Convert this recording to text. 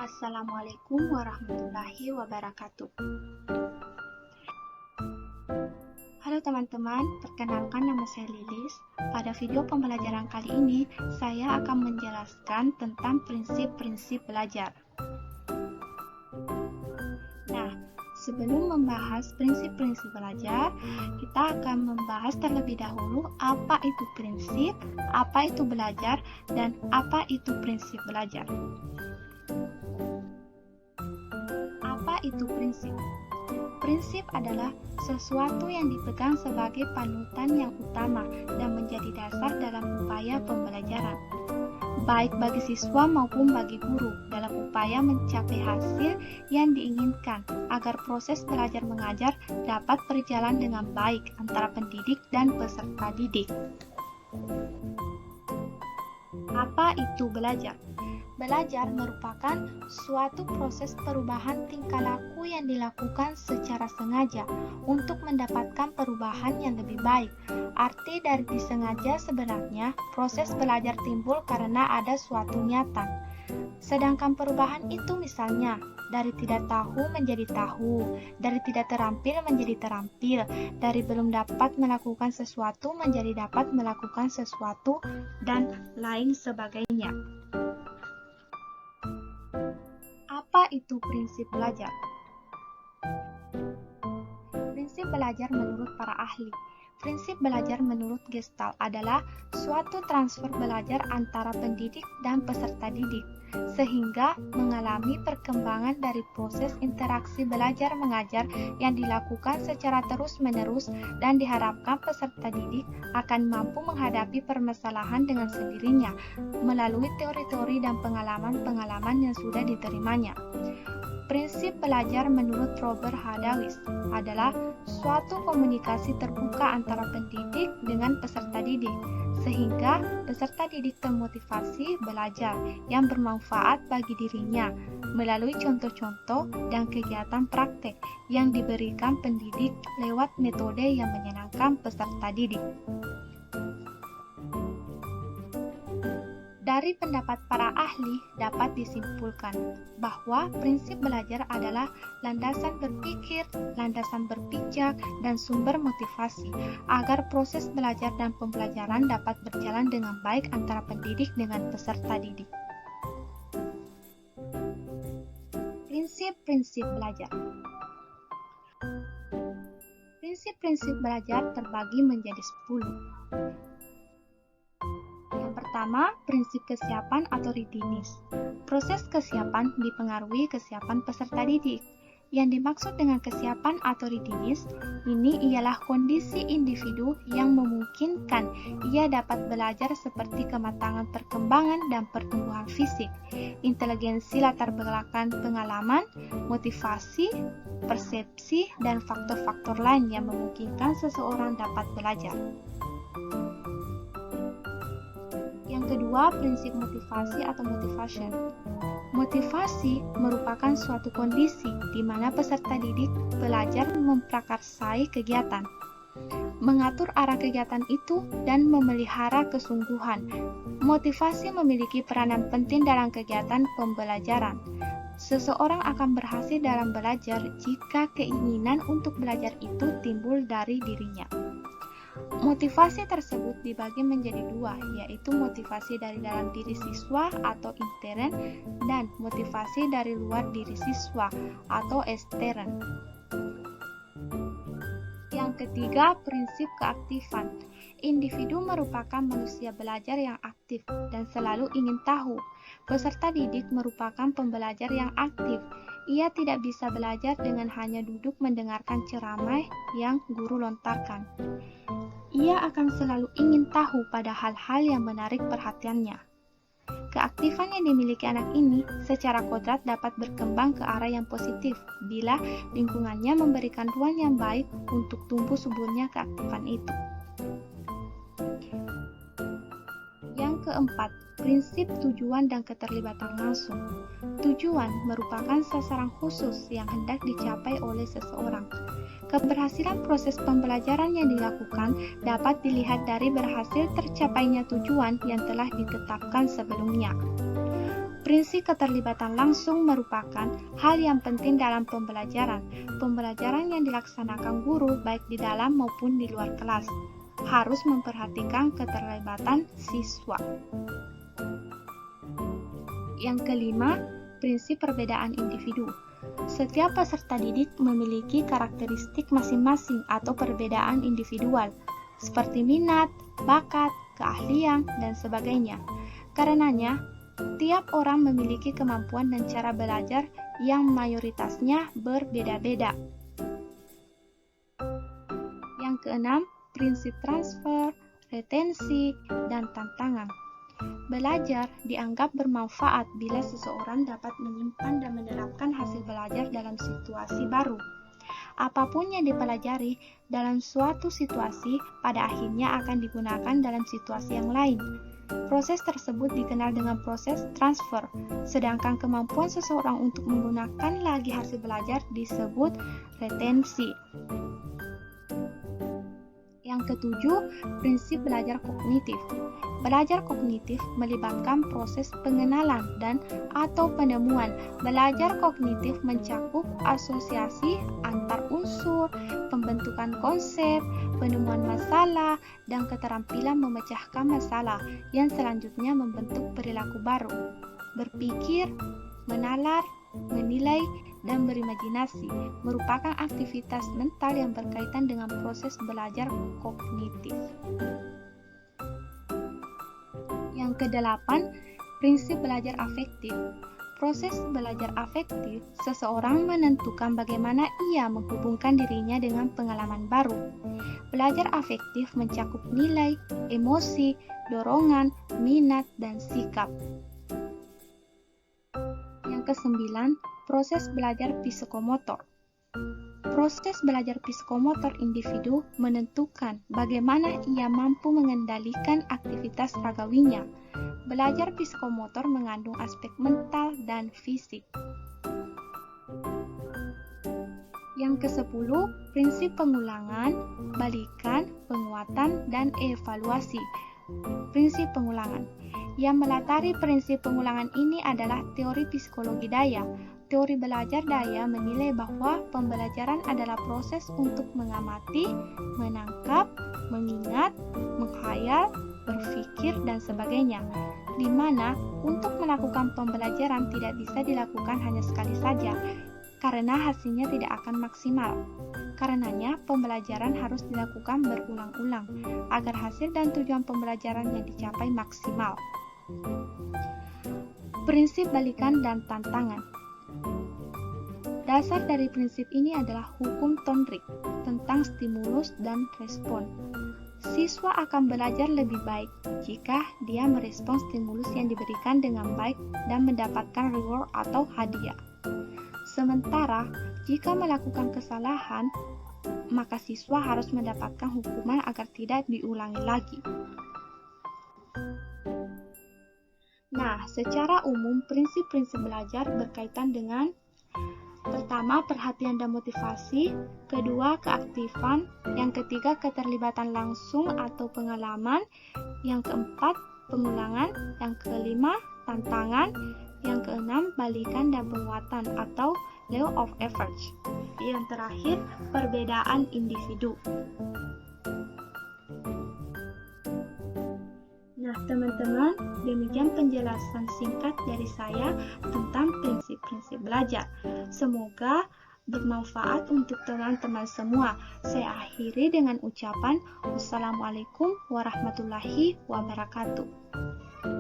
Assalamualaikum warahmatullahi wabarakatuh. Halo teman-teman, perkenalkan nama saya Lilis. Pada video pembelajaran kali ini, saya akan menjelaskan tentang prinsip-prinsip belajar. Nah, sebelum membahas prinsip-prinsip belajar, kita akan membahas terlebih dahulu apa itu prinsip, apa itu belajar, dan apa itu prinsip belajar. Apa itu prinsip? Prinsip adalah sesuatu yang dipegang sebagai panutan yang utama dan menjadi dasar dalam upaya pembelajaran, baik bagi siswa maupun bagi guru dalam upaya mencapai hasil yang diinginkan agar proses belajar mengajar dapat berjalan dengan baik antara pendidik dan peserta didik. Apa itu belajar? Belajar merupakan suatu proses perubahan tingkah laku yang dilakukan secara sengaja untuk mendapatkan perubahan yang lebih baik. Arti dari disengaja sebenarnya proses belajar timbul karena ada suatu niatan. Sedangkan perubahan itu misalnya dari tidak tahu menjadi tahu, dari tidak terampil menjadi terampil, dari belum dapat melakukan sesuatu menjadi dapat melakukan sesuatu, dan lain sebagainya. Apa itu prinsip belajar? Prinsip belajar menurut para ahli. Prinsip belajar menurut Gestalt adalah suatu transfer belajar antara pendidik dan peserta didik, sehingga mengalami perkembangan dari proses interaksi belajar mengajar yang dilakukan secara terus-menerus dan diharapkan peserta didik akan mampu menghadapi permasalahan dengan sendirinya melalui teori-teori dan pengalaman-pengalaman yang sudah diterimanya. Prinsip belajar menurut Robert Hadawis adalah suatu komunikasi terbuka antara pendidik dengan peserta didik, sehingga peserta didik termotivasi belajar yang bermanfaat bagi dirinya melalui contoh-contoh dan kegiatan praktek yang diberikan pendidik lewat metode yang menyenangkan peserta didik. Dari pendapat para ahli dapat disimpulkan bahwa prinsip belajar adalah landasan berpikir, landasan berpijak, dan sumber motivasi agar proses belajar dan pembelajaran dapat berjalan dengan baik antara pendidik dengan peserta didik. Prinsip-prinsip belajar. Prinsip-prinsip belajar terbagi menjadi 10. Pertama, prinsip kesiapan atau readiness. Proses kesiapan dipengaruhi kesiapan peserta didik. Yang dimaksud dengan kesiapan atau readiness ini ialah kondisi individu yang memungkinkan ia dapat belajar seperti kematangan perkembangan dan pertumbuhan fisik, inteligensi latar belakang pengalaman, motivasi, persepsi, dan faktor-faktor lain yang memungkinkan seseorang dapat belajar. Yang kedua, prinsip motivasi atau motivation. Motivasi merupakan suatu kondisi di mana peserta didik belajar memprakarsai kegiatan, mengatur arah kegiatan itu, dan memelihara kesungguhan. Motivasi memiliki peranan penting dalam kegiatan pembelajaran. Seseorang akan berhasil dalam belajar jika keinginan untuk belajar itu timbul dari dirinya. Motivasi tersebut dibagi menjadi dua, yaitu motivasi dari dalam diri siswa atau intern dan motivasi dari luar diri siswa atau extern. Yang ketiga, prinsip keaktifan. Individu merupakan manusia belajar yang aktif dan selalu ingin tahu. Peserta didik merupakan pembelajar yang aktif. Ia tidak bisa belajar dengan hanya duduk mendengarkan ceramah yang guru lontarkan. Ia akan selalu ingin tahu pada hal-hal yang menarik perhatiannya. Keaktifan yang dimiliki anak ini secara kodrat dapat berkembang ke arah yang positif bila lingkungannya memberikan ruang yang baik untuk tumbuh suburnya keaktifan itu. Yang keempat, prinsip tujuan dan keterlibatan langsung. Tujuan merupakan sasaran khusus yang hendak dicapai oleh seseorang. Keberhasilan proses pembelajaran yang dilakukan dapat dilihat dari berhasil tercapainya tujuan yang telah ditetapkan sebelumnya. Prinsip keterlibatan langsung merupakan hal yang penting dalam pembelajaran. Pembelajaran yang dilaksanakan guru baik di dalam maupun di luar kelas harus memperhatikan keterlibatan siswa. Yang kelima, prinsip perbedaan individu. Setiap peserta didik memiliki karakteristik masing-masing atau perbedaan individual, seperti minat, bakat, keahlian, dan sebagainya. Karenanya, tiap orang memiliki kemampuan dan cara belajar yang mayoritasnya berbeda-beda. Yang keenam, prinsip transfer, retensi, dan tantangan. Belajar dianggap bermanfaat bila seseorang dapat menyimpan dan menerapkan hasil belajar dalam situasi baru. Apapun yang dipelajari dalam suatu situasi pada akhirnya akan digunakan dalam situasi yang lain. Proses tersebut dikenal dengan proses transfer, sedangkan kemampuan seseorang untuk menggunakan lagi hasil belajar disebut retensi. Yang ketujuh, prinsip belajar kognitif. Belajar kognitif melibatkan proses pengenalan dan atau penemuan. Belajar kognitif mencakup asosiasi antar unsur, pembentukan konsep, penemuan masalah, dan keterampilan memecahkan masalah yang selanjutnya membentuk perilaku baru. Berpikir, menalar, menilai, dan berimajinasi merupakan aktivitas mental yang berkaitan dengan proses belajar kognitif. Yang kedelapan, prinsip belajar afektif. Proses belajar afektif, seseorang menentukan bagaimana ia menghubungkan dirinya dengan pengalaman baru. Belajar afektif mencakup nilai, emosi, dorongan, minat, dan sikap. Yang kesembilan, proses belajar psikomotor. Proses belajar psikomotor individu menentukan bagaimana ia mampu mengendalikan aktivitas ragawinya. Belajar psikomotor mengandung aspek mental dan fisik. Yang kesepuluh, prinsip pengulangan, balikan, penguatan, dan evaluasi. Prinsip pengulangan. Yang melatari prinsip pengulangan ini adalah teori psikologi daya. Teori belajar daya menilai bahwa pembelajaran adalah proses untuk mengamati, menangkap, mengingat, menghayal, berpikir, dan sebagainya, di mana untuk melakukan pembelajaran tidak bisa dilakukan hanya sekali saja, karena hasilnya tidak akan maksimal. Karenanya, pembelajaran harus dilakukan berulang-ulang, agar hasil dan tujuan pembelajaran yang dicapai maksimal. Prinsip balikan dan tantangan. Dasar dari prinsip ini adalah hukum Thorndike tentang stimulus dan respon. Siswa akan belajar lebih baik jika dia merespons stimulus yang diberikan dengan baik dan mendapatkan reward atau hadiah. Sementara, jika melakukan kesalahan, maka siswa harus mendapatkan hukuman agar tidak diulangi lagi. Nah, secara umum prinsip-prinsip belajar berkaitan dengan pertama, perhatian dan motivasi, kedua, keaktifan, yang ketiga, keterlibatan langsung atau pengalaman, yang keempat, pengulangan, yang kelima, tantangan, yang keenam, balikan dan penguatan atau law of effort, yang terakhir, perbedaan individu. Nah, teman-teman, demikian penjelasan singkat dari saya tentang prinsip-prinsip belajar. Semoga bermanfaat untuk teman-teman semua. Saya akhiri dengan ucapan wassalamualaikum warahmatullahi wabarakatuh.